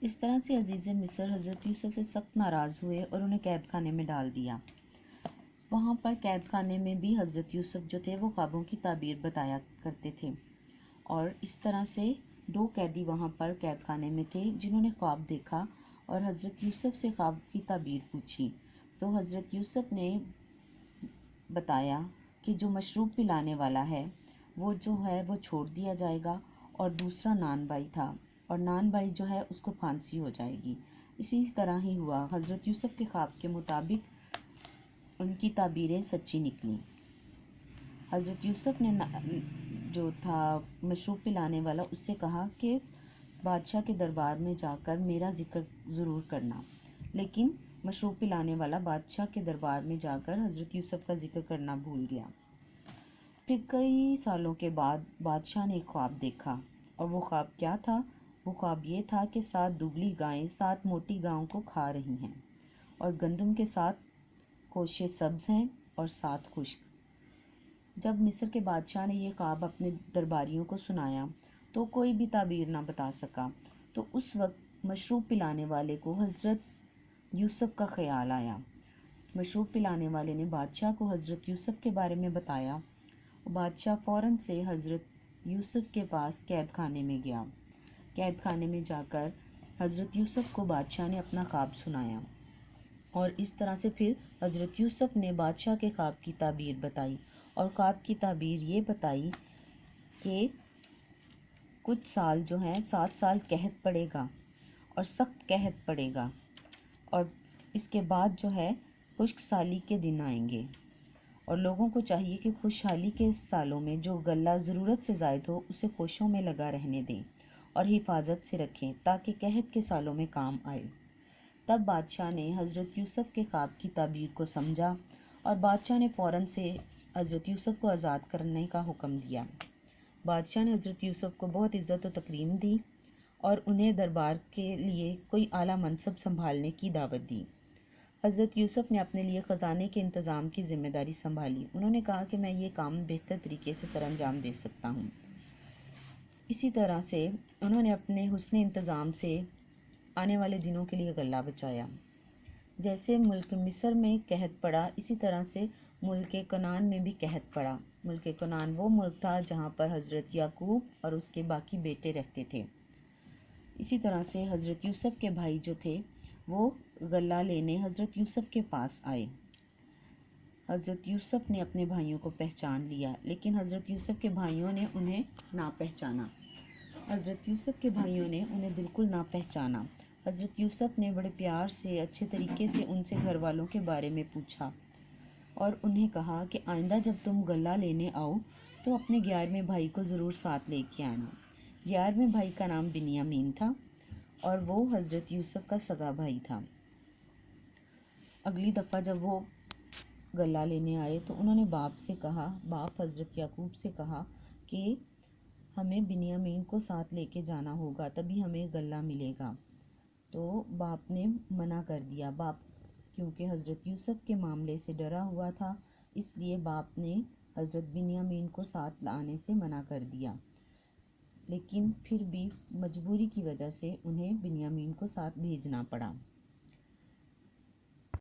اس طرح سے عزیز مصر حضرت یوسف سے سخت ناراض ہوئے اور انہیں قید خانے میں ڈال دیا۔ وہاں پر قید خانے میں بھی حضرت یوسف جو تھے وہ خوابوں کی تعبیر بتایا کرتے تھے، اور اس طرح سے 2 قیدی وہاں پر قید خانے میں تھے جنہوں نے خواب دیکھا اور حضرت یوسف سے خواب کی تعبیر پوچھی۔ تو حضرت یوسف نے بتایا کہ جو مشروب پلانے والا ہے وہ جو ہے وہ چھوڑ دیا جائے گا، اور دوسرا نان بائی تھا، اور نان بائی جو ہے اس کو پھانسی ہو جائے گی۔ اسی طرح ہی ہوا، حضرت یوسف کے خواب کے مطابق ان کی تعبیریں سچی نکلیں۔ حضرت یوسف نے جو تھا مشروب پلانے والا اس سے کہا کہ بادشاہ کے دربار میں جا کر میرا ذکر ضرور کرنا، لیکن مشروب پلانے والا بادشاہ کے دربار میں جا کر حضرت یوسف کا ذکر کرنا بھول گیا۔ پھر کئی سالوں کے بعد بادشاہ نے ایک خواب دیکھا، اور وہ خواب کیا تھا؟ وہ خواب یہ تھا کہ 7 دبلی گائیں 7 موٹی گاؤں کو کھا رہی ہیں، اور گندم کے 7 کوشے سبز ہیں اور 7 خشک۔ جب مصر کے بادشاہ نے یہ خواب اپنے درباریوں کو سنایا تو کوئی بھی تعبیر نہ بتا سکا۔ تو اس وقت مشروب پلانے والے کو حضرت یوسف کا خیال آیا۔ مشروب پلانے والے نے بادشاہ کو حضرت یوسف کے بارے میں بتایا۔ بادشاہ فوراً سے حضرت یوسف کے پاس قید خانے میں گیا۔ قید خانے میں جا کر حضرت یوسف کو بادشاہ نے اپنا خواب سنایا، اور اس طرح سے پھر حضرت یوسف نے بادشاہ کے خواب کی تعبیر بتائی، اور خواب کی تعبیر یہ بتائی کہ کچھ سال جو ہیں 7 سال قحط پڑے گا، اور سخت قحط پڑے گا، اور اس کے بعد جو ہے خشک سالی کے دن آئیں گے، اور لوگوں کو چاہیے کہ خوشحالی کے سالوں میں جو غلہ ضرورت سے زائد ہو اسے خوشوں میں لگا رہنے دیں اور حفاظت سے رکھیں تاکہ قحط کے سالوں میں کام آئے۔ تب بادشاہ نے حضرت یوسف کے خواب کی تعبیر کو سمجھا، اور بادشاہ نے فوراً سے حضرت یوسف کو آزاد کرنے کا حکم دیا۔ بادشاہ نے حضرت یوسف کو بہت عزت و تکریم دی اور انہیں دربار کے لیے کوئی اعلیٰ منصب سنبھالنے کی دعوت دی۔ حضرت یوسف نے اپنے لیے خزانے کے انتظام کی ذمہ داری سنبھالی۔ انہوں نے کہا کہ میں یہ کام بہتر طریقے سے سر انجام دے سکتا ہوں۔ اسی طرح سے انہوں نے اپنے حسن انتظام سے آنے والے دنوں کے لیے غلہ بچایا۔ جیسے ملک مصر میں قحط پڑا، اسی طرح سے ملک کنعان میں بھی قحط پڑا۔ ملک کنعان وہ ملک تھا جہاں پر حضرت یعقوب اور اس کے باقی بیٹے رہتے تھے۔ اسی طرح سے حضرت یوسف کے بھائی جو تھے وہ غلہ لینے حضرت یوسف کے پاس آئے۔ حضرت یوسف نے اپنے بھائیوں کو پہچان لیا، لیکن حضرت یوسف کے بھائیوں نے انہیں نہ پہچانا۔ حضرت یوسف کے بھائیوں نے انہیں بالکل نہ پہچانا۔ حضرت یوسف نے بڑے پیار سے اچھے طریقے سے ان سے گھر والوں کے بارے میں پوچھا، اور انہیں کہا کہ آئندہ جب تم غلہ لینے آؤ تو اپنے 11ویں بھائی کو ضرور ساتھ لے کے آنا۔ 11ویں بھائی کا نام بنیامین تھا، اور وہ حضرت یوسف کا سگا بھائی تھا۔ اگلی دفعہ جب وہ غلہ لینے آئے تو انہوں نے باپ حضرت یعقوب سے کہا کہ ہمیں بنیامین کو ساتھ لے کے جانا ہوگا، تبھی ہمیں غلہ ملے گا۔ تو باپ نے منع کر دیا۔ باپ کیونکہ حضرت یوسف کے معاملے سے ڈرا ہوا تھا، اس لیے باپ نے حضرت بنیامین کو ساتھ لانے سے منع کر دیا، لیکن پھر بھی مجبوری کی وجہ سے انہیں بنیامین کو ساتھ بھیجنا پڑا۔